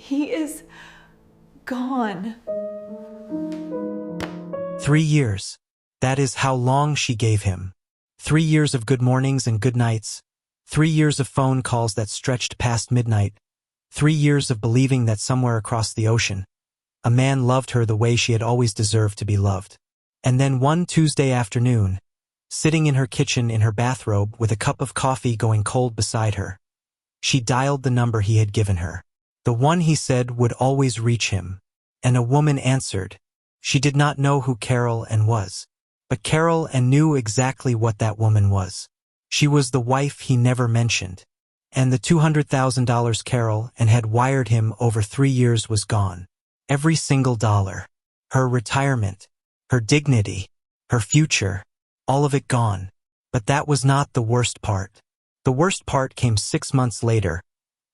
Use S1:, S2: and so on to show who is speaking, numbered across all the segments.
S1: He is gone.
S2: 3 years. That is how long she gave him. 3 years of good mornings and good nights. 3 years of phone calls that stretched past midnight. 3 years of believing that somewhere across the ocean, a man loved her the way she had always deserved to be loved. And then one Tuesday afternoon, sitting in her kitchen in her bathrobe with a cup of coffee going cold beside her, she dialed the number he had given her. The one he said would always reach him. And a woman answered. She did not know who Carol Ann was. But Carol Ann knew exactly what that woman was. She was the wife he never mentioned. And the $200,000 Carol Ann had wired him over 3 years was gone. Every single dollar. Her retirement. Her dignity. Her future. All of it gone. But that was not the worst part. The worst part came 6 months later,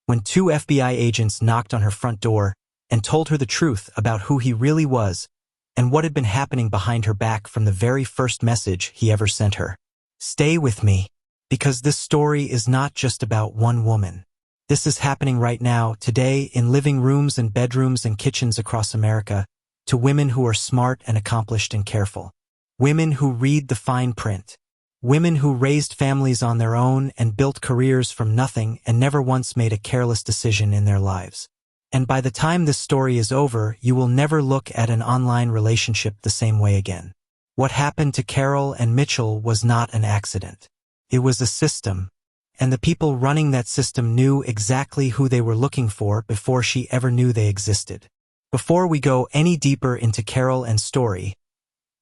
S2: when 2 FBI agents knocked on her front door and told her the truth about who he really was and what had been happening behind her back from the very first message he ever sent her. Stay with me, because this story is not just about one woman. This is happening right now, today, in living rooms and bedrooms and kitchens across America, to women who are smart and accomplished and careful. Women who read the fine print. Women who raised families on their own and built careers from nothing and never once made a careless decision in their lives. And by the time this story is over, you will never look at an online relationship the same way again. What happened to Carol and Mitchell was not an accident. It was a system, and the people running that system knew exactly who they were looking for before she ever knew they existed. Before we go any deeper into Carol Ann's story,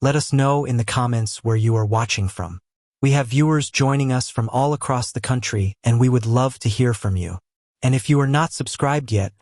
S2: let us know in the comments where you are watching from. We have viewers joining us from all across the country, and we would love to hear from you. And if you are not subscribed yet,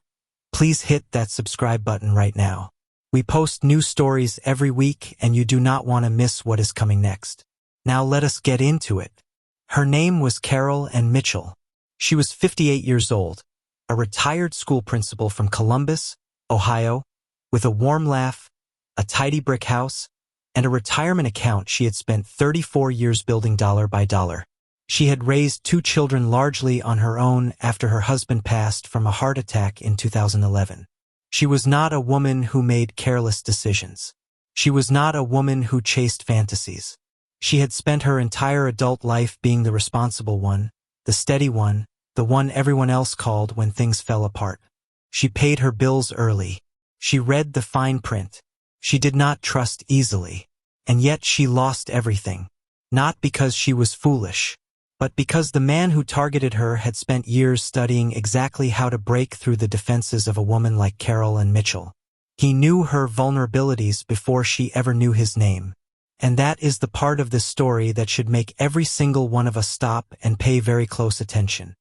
S2: please hit that subscribe button right now. We post new stories every week, and you do not want to miss what is coming next. Now let us get into it. Her name was Carol Ann Mitchell. She was 58 years old, a retired school principal from Columbus, Ohio, with a warm laugh, a tidy brick house, and a retirement account she had spent 34 years building dollar by dollar. She had raised 2 children largely on her own after her husband passed from a heart attack in 2011. She was not a woman who made careless decisions. She was not a woman who chased fantasies. She had spent her entire adult life being the responsible one, the steady one, the one everyone else called when things fell apart. She paid her bills early. She read the fine print. She did not trust easily. And yet she lost everything. Not because she was foolish, but because the man who targeted her had spent years studying exactly how to break through the defenses of a woman like Carol Ann Mitchell. He knew her vulnerabilities before she ever knew his name. And that is the part of this story that should make every single one of us stop and pay very close attention.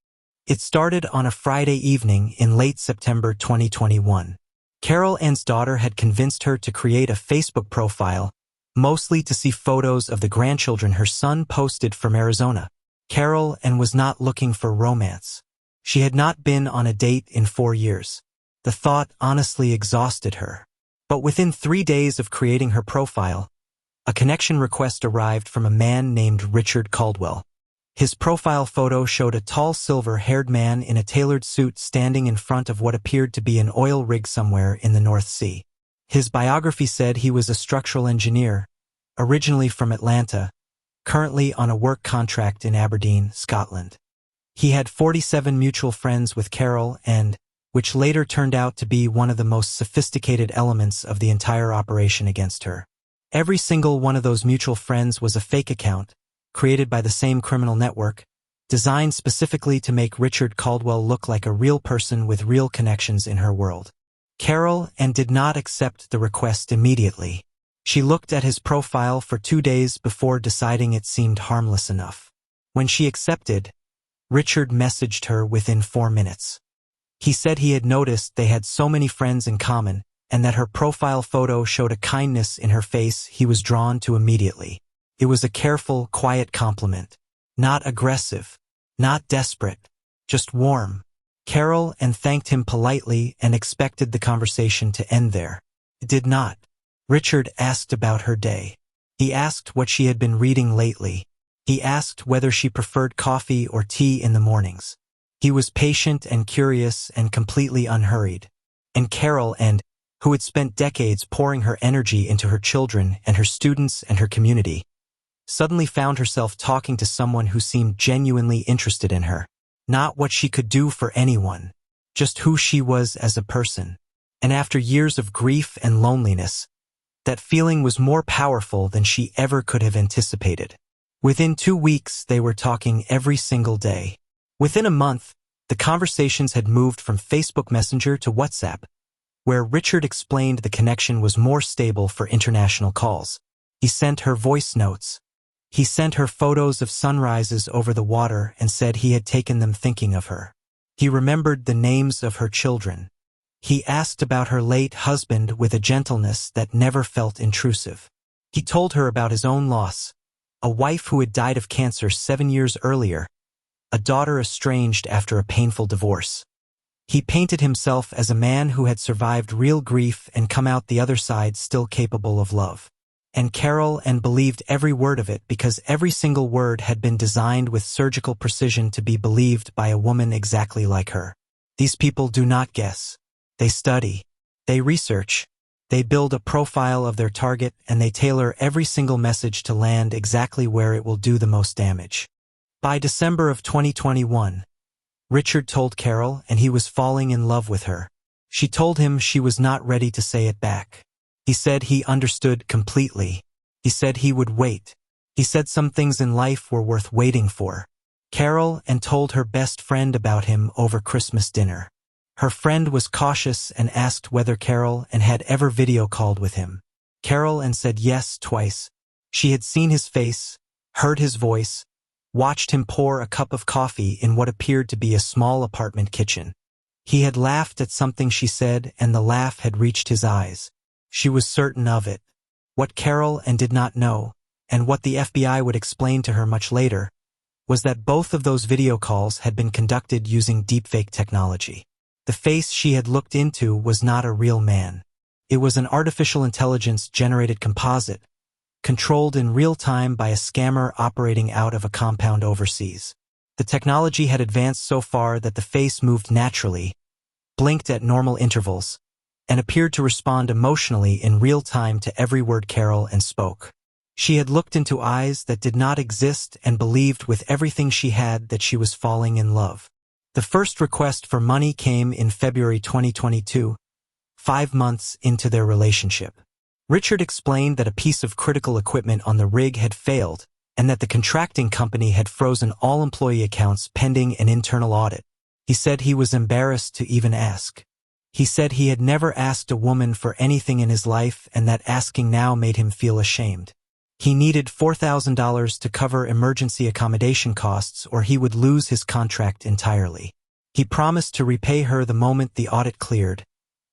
S2: It started on a Friday evening in late September 2021. Carol Ann's daughter had convinced her to create a Facebook profile, mostly to see photos of the grandchildren her son posted from Arizona. Carol Ann was not looking for romance. She had not been on a date in 4 years. The thought honestly exhausted her. But within 3 days of creating her profile, a connection request arrived from a man named Richard Caldwell. His profile photo showed a tall silver-haired man in a tailored suit standing in front of what appeared to be an oil rig somewhere in the North Sea. His biography said he was a structural engineer, originally from Atlanta, currently on a work contract in Aberdeen, Scotland. He had 47 mutual friends with Carol Ann, which later turned out to be one of the most sophisticated elements of the entire operation against her. Every single one of those mutual friends was a fake account, created by the same criminal network, designed specifically to make Richard Caldwell look like a real person with real connections in her world. Carol Ann did not accept the request immediately. She looked at his profile for 2 days before deciding it seemed harmless enough. When she accepted, Richard messaged her within 4 minutes. He said he had noticed they had so many friends in common and that her profile photo showed a kindness in her face he was drawn to immediately. It was a careful, quiet compliment. Not aggressive, not desperate, just warm. Carol Ann thanked him politely and expected the conversation to end there. It did not. Richard asked about her day. He asked what she had been reading lately. He asked whether she preferred coffee or tea in the mornings. He was patient and curious and completely unhurried. and Carol, and who had spent decades pouring her energy into her children and her students and her community, suddenly found herself talking to someone who seemed genuinely interested in her. Not what she could do for anyone, just who she was as a person. And after years of grief and loneliness, that feeling was more powerful than she ever could have anticipated. Within 2 weeks, they were talking every single day. Within a month, the conversations had moved from Facebook Messenger to WhatsApp, where Richard explained the connection was more stable for international calls. He sent her voice notes. He sent her photos of sunrises over the water and said he had taken them thinking of her. He remembered the names of her children. He asked about her late husband with a gentleness that never felt intrusive. He told her about his own loss, a wife who had died of cancer 7 years earlier, a daughter estranged after a painful divorce. He painted himself as a man who had survived real grief and come out the other side still capable of love. And Carol believed every word of it because every single word had been designed with surgical precision to be believed by a woman exactly like her. These people do not guess. They study. They research. They build a profile of their target, and they tailor every single message to land exactly where it will do the most damage. By December of 2021, Richard told Carol, and he was falling in love with her. She told him she was not ready to say it back. He said he understood completely. He said he would wait. He said some things in life were worth waiting for. Carol told her best friend about him over Christmas dinner. Her friend was cautious and asked whether Carol had ever video called with him. Carol said yes twice. She had seen his face, heard his voice, watched him pour a cup of coffee in what appeared to be a small apartment kitchen. He had laughed at something she said, and the laugh had reached his eyes. She was certain of it. What Carol did not know, and what the FBI would explain to her much later, was that both of those video calls had been conducted using deepfake technology. The face she had looked into was not a real man. It was an artificial intelligence-generated composite, controlled in real time by a scammer operating out of a compound overseas. The technology had advanced so far that the face moved naturally, blinked at normal intervals, and appeared to respond emotionally in real time to every word Carol spoke. She had looked into eyes that did not exist and believed with everything she had that she was falling in love. The first request for money came in February 2022, 5 months into their relationship. Richard explained that a piece of critical equipment on the rig had failed and that the contracting company had frozen all employee accounts pending an internal audit. He said he was embarrassed to even ask. He said he had never asked a woman for anything in his life and that asking now made him feel ashamed. He needed $4,000 to cover emergency accommodation costs or he would lose his contract entirely. He promised to repay her the moment the audit cleared,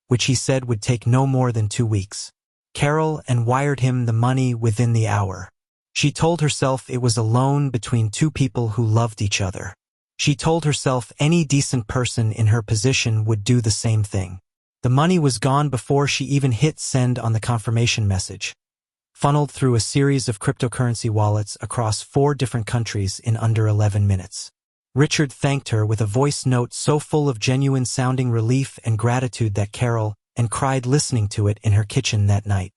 S2: which he said would take no more than 2 weeks. Carol wired him the money within the hour. She told herself it was a loan between two people who loved each other. She told herself any decent person in her position would do the same thing. The money was gone before she even hit send on the confirmation message, funneled through a series of cryptocurrency wallets across 4 different countries in under 11 minutes. Richard thanked her with a voice note so full of genuine-sounding relief and gratitude that Carol cried listening to it in her kitchen that night.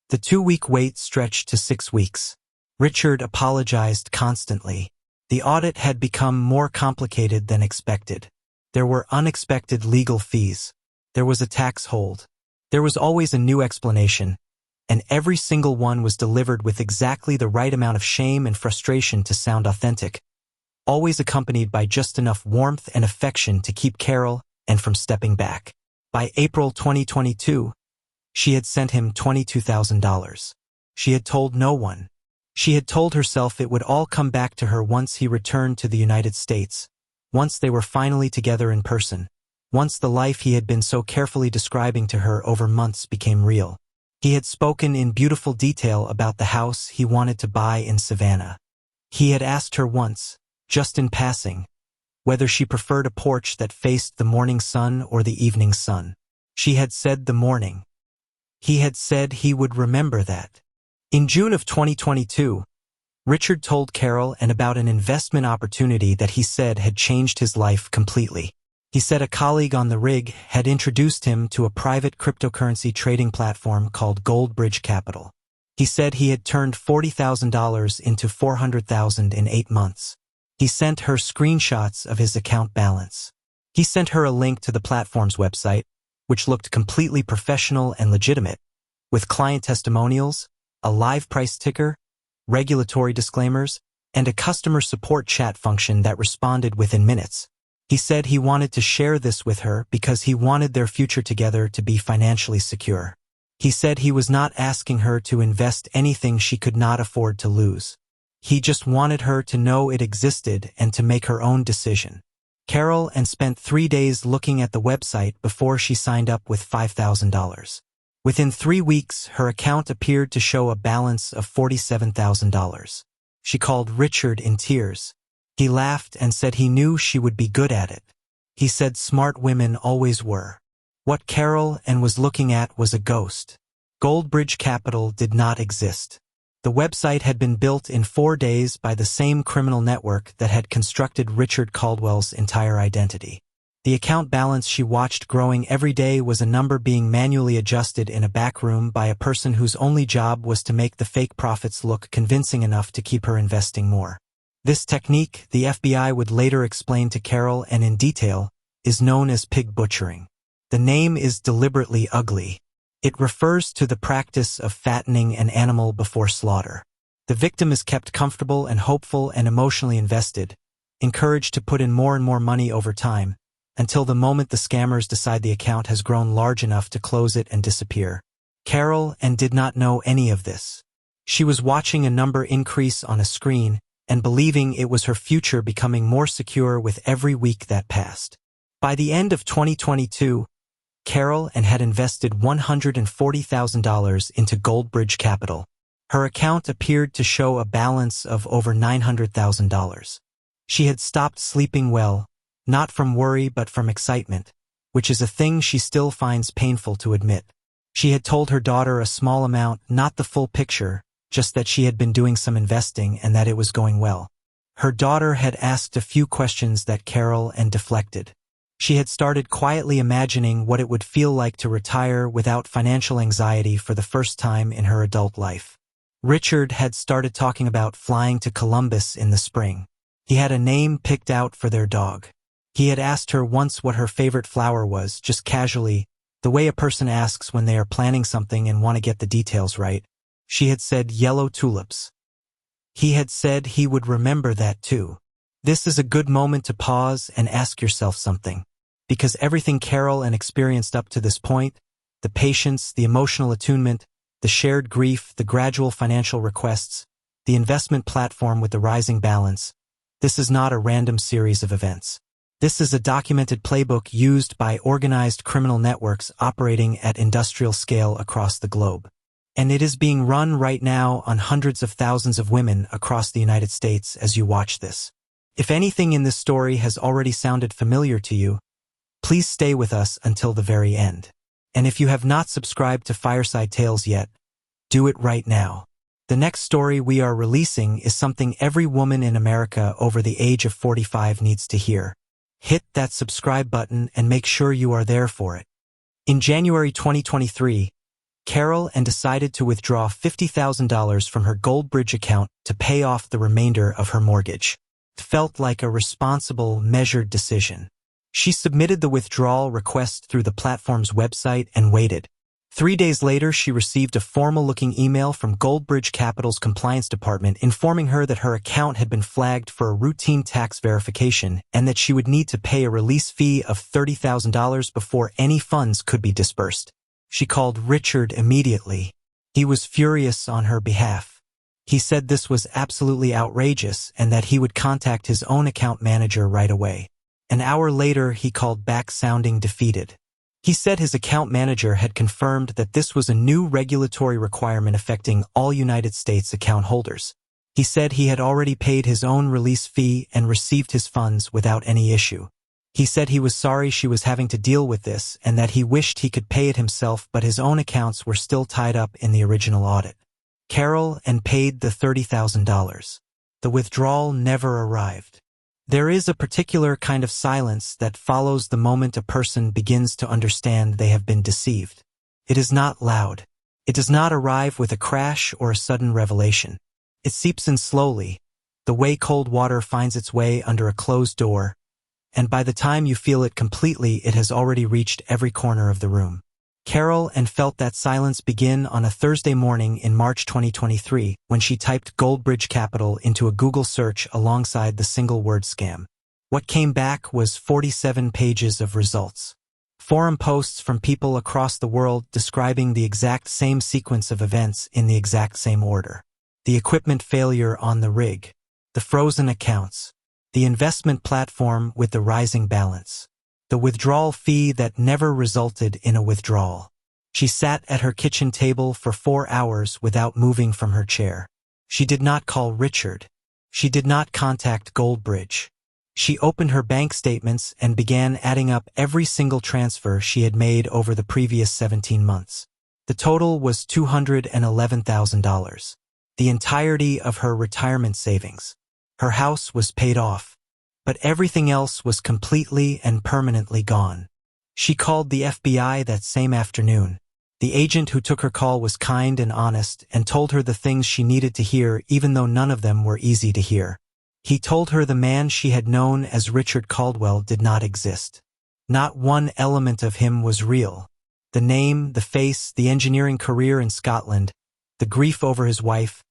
S2: The 2-week wait stretched to 6 weeks. Richard apologized constantly. The audit had become more complicated than expected. There were unexpected legal fees. There was a tax hold. There was always a new explanation, and every single one was delivered with exactly the right amount of shame and frustration to sound authentic, always accompanied by just enough warmth and affection to keep Carol from stepping back. By April 2022, she had sent him $22,000. She had told no one. She had told herself it would all come back to her once he returned to the United States, once they were finally together in person, once the life he had been so carefully describing to her over months became real. He had spoken in beautiful detail about the house he wanted to buy in Savannah. He had asked her once, just in passing, whether she preferred a porch that faced the morning sun or the evening sun. She had said the morning. He had said he would remember that. In June of 2022, Richard told Carol about an investment opportunity that he said had changed his life completely. He said a colleague on the rig had introduced him to a private cryptocurrency trading platform called Goldbridge Capital. He said he had turned $40,000 into $400,000 in 8 months. He sent her screenshots of his account balance. He sent her a link to the platform's website, which looked completely professional and legitimate, with client testimonials, a live price ticker, regulatory disclaimers, and a customer support chat function that responded within minutes. He said he wanted to share this with her because he wanted their future together to be financially secure. He said he was not asking her to invest anything she could not afford to lose. He just wanted her to know it existed and to make her own decision. Carol and spent 3 days looking at the website before she signed up with $5,000. Within 3 weeks, her account appeared to show a balance of $47,000. She called Richard in tears. He laughed and said he knew she would be good at it. He said smart women always were. What Carol was looking at was a ghost. Goldbridge Capital did not exist. The website had been built in 4 days by the same criminal network that had constructed Richard Caldwell's entire identity. The account balance she watched growing every day was a number being manually adjusted in a back room by a person whose only job was to make the fake profits look convincing enough to keep her investing more. This technique, the FBI would later explain to Carol and in detail, is known as pig butchering. The name is deliberately ugly. It refers to the practice of fattening an animal before slaughter. The victim is kept comfortable and hopeful and emotionally invested, encouraged to put in more and more money over time, until the moment the scammers decide the account has grown large enough to close it and disappear. Carol did not know any of this. She was watching a number increase on a screen and believing it was her future becoming more secure with every week that passed. By the end of 2022, Carol had invested $140,000 into Goldbridge Capital. Her account appeared to show a balance of over $900,000. She had stopped sleeping well, not from worry but from excitement, which is a thing she still finds painful to admit. She had told her daughter a small amount, not the full picture, just that she had been doing some investing and that it was going well. Her daughter had asked a few questions that Carol deflected. She had started quietly imagining what it would feel like to retire without financial anxiety for the first time in her adult life. Richard had started talking about flying to Columbus in the spring. He had a name picked out for their dog. He had asked her once what her favorite flower was, just casually, the way a person asks when they are planning something and want to get the details right. She had said yellow tulips. He had said he would remember that too. This is a good moment to pause and ask yourself something. Because everything Carol experienced up to this point, the patience, the emotional attunement, the shared grief, the gradual financial requests, the investment platform with the rising balance, this is not a random series of events. This is a documented playbook used by organized criminal networks operating at industrial scale across the globe. And it is being run right now on hundreds of thousands of women across the United States as you watch this. If anything in this story has already sounded familiar to you, please stay with us until the very end. And if you have not subscribed to Fireside Tales yet, do it right now. The next story we are releasing is something every woman in America over the age of 45 needs to hear. Hit that subscribe button and make sure you are there for it. In January 2023, Carol decided to withdraw $50,000 from her Goldbridge account to pay off the remainder of her mortgage. It felt like a responsible, measured decision. She submitted the withdrawal request through the platform's website and waited. 3 days later, she received a formal-looking email from Goldbridge Capital's compliance department informing her that her account had been flagged for a routine tax verification and that she would need to pay a release fee of $30,000 before any funds could be disbursed. She called Richard immediately. He was furious on her behalf. He said this was absolutely outrageous and that he would contact his own account manager right away. An hour later, he called back sounding defeated. He said his account manager had confirmed that this was a new regulatory requirement affecting all United States account holders. He said he had already paid his own release fee and received his funds without any issue. He said he was sorry she was having to deal with this and that he wished he could pay it himself, but his own accounts were still tied up in the original audit. Carol paid the $30,000. The withdrawal never arrived. There is a particular kind of silence that follows the moment a person begins to understand they have been deceived. It is not loud. It does not arrive with a crash or a sudden revelation. It seeps in slowly, the way cold water finds its way under a closed door, and by the time you feel it completely, it has already reached every corner of the room. Carol Ann felt that silence begin on a Thursday morning in March 2023 when she typed Goldbridge Capital into a Google search alongside the single-word scam. What came back was 47 pages of results. Forum posts from people across the world describing the exact same sequence of events in the exact same order. The equipment failure on the rig, the frozen accounts, the investment platform with the rising balance, the withdrawal fee that never resulted in a withdrawal. She sat at her kitchen table for 4 hours without moving from her chair. She did not call Richard. She did not contact Goldbridge. She opened her bank statements and began adding up every single transfer she had made over the previous 17 months. The total was $211,000. The entirety of her retirement savings. Her house was paid off, but everything else was completely and permanently gone. She called the FBI that same afternoon. The agent who took her call was kind and honest and told her the things she needed to hear, even though none of them were easy to hear. He told her the man she had known as Richard Caldwell did not exist. Not one element of him was real. The name, the face, the engineering career in Scotland, the grief over his wife,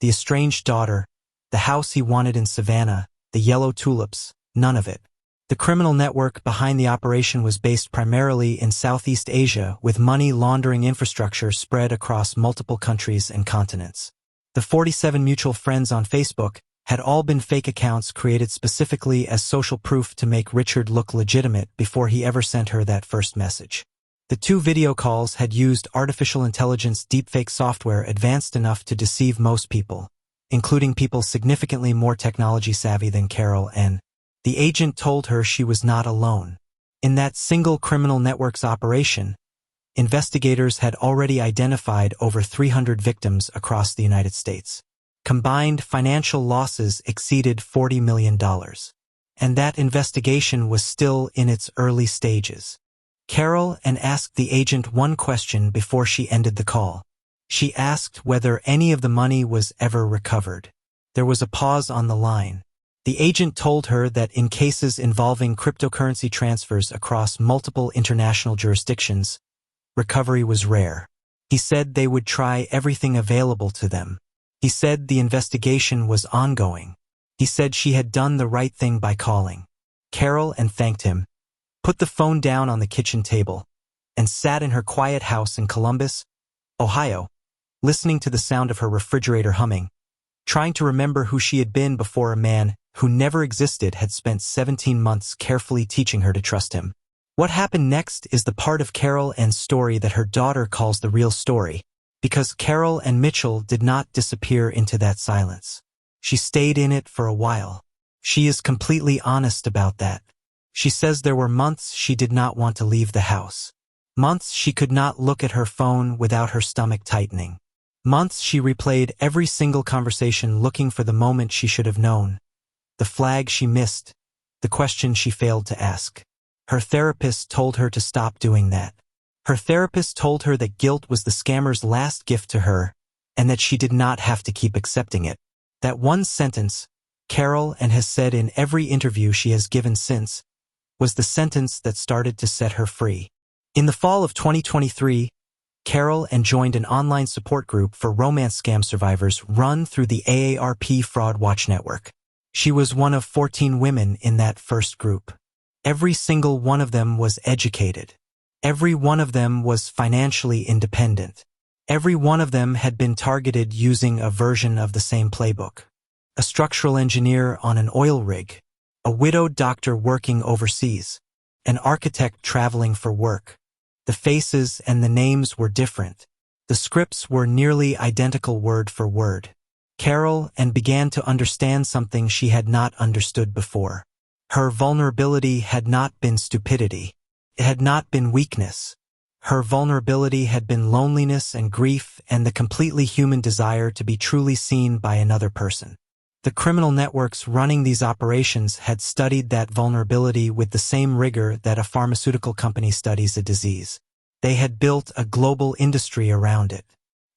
S2: the estranged daughter, the house he wanted in Savannah, the yellow tulips, none of it. The criminal network behind the operation was based primarily in Southeast Asia, with money laundering infrastructure spread across multiple countries and continents. The 47 mutual friends on Facebook had all been fake accounts created specifically as social proof to make Richard look legitimate before he ever sent her that first message. The 2 video calls had used artificial intelligence deepfake software advanced enough to deceive most people, including people significantly more technology savvy than Carol Ann. The agent told her she was not alone. In that single criminal network's operation, investigators had already identified over 300 victims across the United States. Combined financial losses exceeded $40 million. And that investigation was still in its early stages. Carol Ann asked the agent one question before she ended the call. She asked whether any of the money was ever recovered. There was a pause on the line. The agent told her that in cases involving cryptocurrency transfers across multiple international jurisdictions, recovery was rare. He said they would try everything available to them. He said the investigation was ongoing. He said she had done the right thing by calling. Carol Ann thanked him, put the phone down on the kitchen table, and sat in her quiet house in Columbus, Ohio, listening to the sound of her refrigerator humming, trying to remember who she had been before a man who never existed had spent 17 months carefully teaching her to trust him. What happened next is the part of Carol Ann's story that her daughter calls the real story, because Carol Ann Mitchell did not disappear into that silence. She stayed in it for a while. She is completely honest about that. She says there were months she did not want to leave the house. Months she could not look at her phone without her stomach tightening. Months she replayed every single conversation looking for the moment she should have known. The flag she missed, the question she failed to ask. Her therapist told her to stop doing that. Her therapist told her that guilt was the scammer's last gift to her, and that she did not have to keep accepting it. That one sentence, Carol Ann has said in every interview she has given since, was the sentence that started to set her free. In the fall of 2023, Carol Ann joined an online support group for romance scam survivors run through the AARP Fraud Watch Network. She was one of 14 women in that first group. Every single one of them was educated. Every one of them was financially independent. Every one of them had been targeted using a version of the same playbook. A structural engineer on an oil rig, a widowed doctor working overseas, an architect traveling for work. The faces and the names were different. The scripts were nearly identical word for word. Carol Ann began to understand something she had not understood before. Her vulnerability had not been stupidity. It had not been weakness. Her vulnerability had been loneliness and grief and the completely human desire to be truly seen by another person. The criminal networks running these operations had studied that vulnerability with the same rigor that a pharmaceutical company studies a disease. They had built a global industry around it.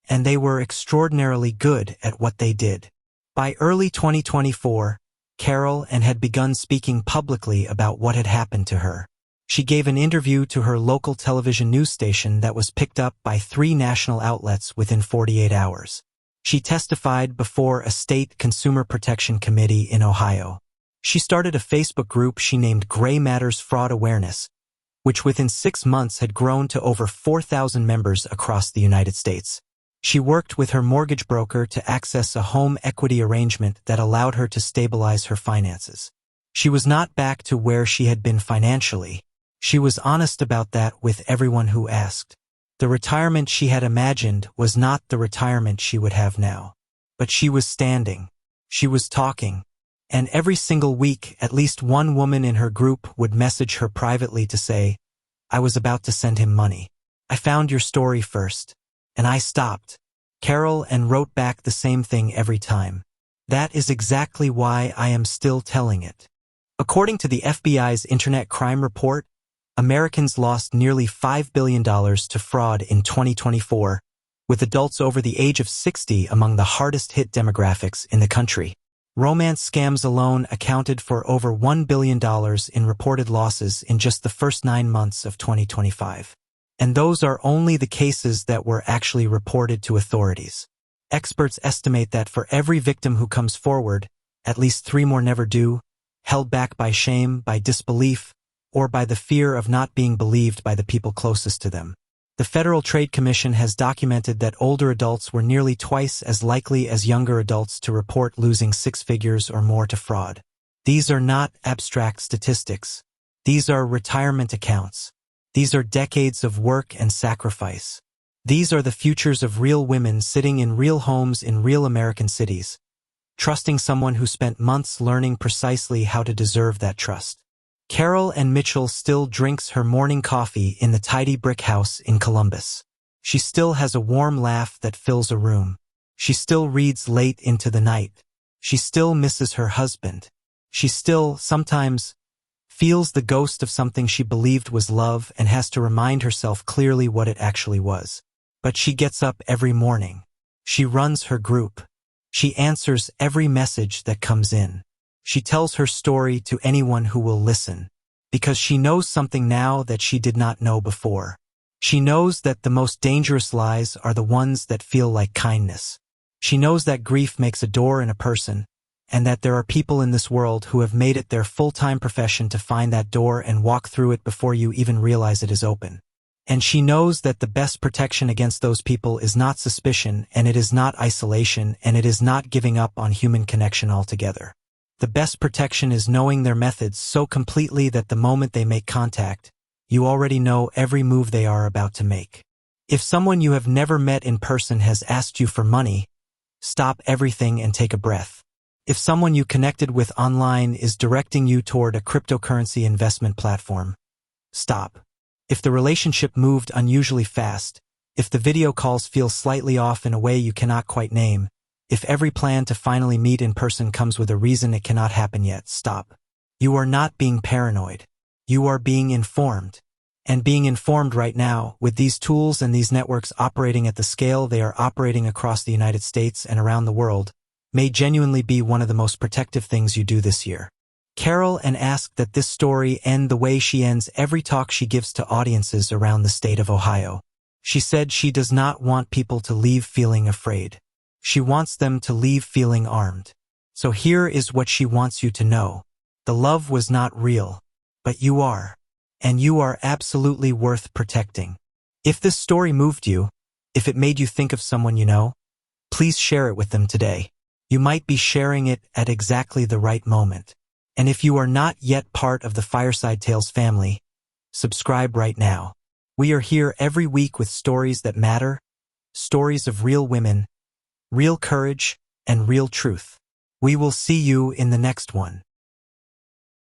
S2: And they were extraordinarily good at what they did. By early 2024, Carol had begun speaking publicly about what had happened to her. She gave an interview to her local television news station that was picked up by 3 national outlets within 48 hours. She testified before a state consumer protection committee in Ohio. She started a Facebook group she named Gray Matters Fraud Awareness, which within 6 months had grown to over 4,000 members across the United States. She worked with her mortgage broker to access a home equity arrangement that allowed her to stabilize her finances. She was not back to where she had been financially. She was honest about that with everyone who asked. The retirement she had imagined was not the retirement she would have now. But she was standing. She was talking. And every single week, at least one woman in her group would message her privately to say, "I was about to send him money. I found your story first. And I stopped." Carol wrote back the same thing every time. "That is exactly why I am still telling it." According to the FBI's Internet Crime Report, Americans lost nearly $5 billion to fraud in 2024, with adults over the age of 60 among the hardest-hit demographics in the country. Romance scams alone accounted for over $1 billion in reported losses in just the first 9 months of 2025. And those are only the cases that were actually reported to authorities. Experts estimate that for every victim who comes forward, at least 3 more never do, held back by shame, by disbelief, or by the fear of not being believed by the people closest to them. The Federal Trade Commission has documented that older adults were nearly twice as likely as younger adults to report losing 6 figures or more to fraud. These are not abstract statistics. These are retirement accounts. These are decades of work and sacrifice. These are the futures of real women sitting in real homes in real American cities, trusting someone who spent months learning precisely how to deserve that trust. Carol Mitchell still drinks her morning coffee in the tidy brick house in Columbus. She still has a warm laugh that fills a room. She still reads late into the night. She still misses her husband. She still, sometimes, feels the ghost of something she believed was love and has to remind herself clearly what it actually was. But she gets up every morning. She runs her group. She answers every message that comes in. She tells her story to anyone who will listen, because she knows something now that she did not know before. She knows that the most dangerous lies are the ones that feel like kindness. She knows that grief makes a door in a person, and that there are people in this world who have made it their full-time profession to find that door and walk through it before you even realize it is open. And she knows that the best protection against those people is not suspicion, and it is not isolation, and it is not giving up on human connection altogether. The best protection is knowing their methods so completely that the moment they make contact, you already know every move they are about to make. If someone you have never met in person has asked you for money, stop everything and take a breath. If someone you connected with online is directing you toward a cryptocurrency investment platform, stop. If the relationship moved unusually fast, if the video calls feel slightly off in a way you cannot quite name, if every plan to finally meet in person comes with a reason it cannot happen yet, stop. You are not being paranoid. You are being informed. And being informed right now, with these tools and these networks operating at the scale they are operating across the United States and around the world, may genuinely be one of the most protective things you do this year. Carol asked that this story end the way she ends every talk she gives to audiences around the state of Ohio. She said she does not want people to leave feeling afraid. She wants them to leave feeling armed. So here is what she wants you to know. The love was not real, but you are. And you are absolutely worth protecting. If this story moved you, if it made you think of someone you know, please share it with them today. You might be sharing it at exactly the right moment. And if you are not yet part of the Fireside Tales family, subscribe right now. We are here every week with stories that matter, stories of real women, real courage, and real truth. We will see you in the next one.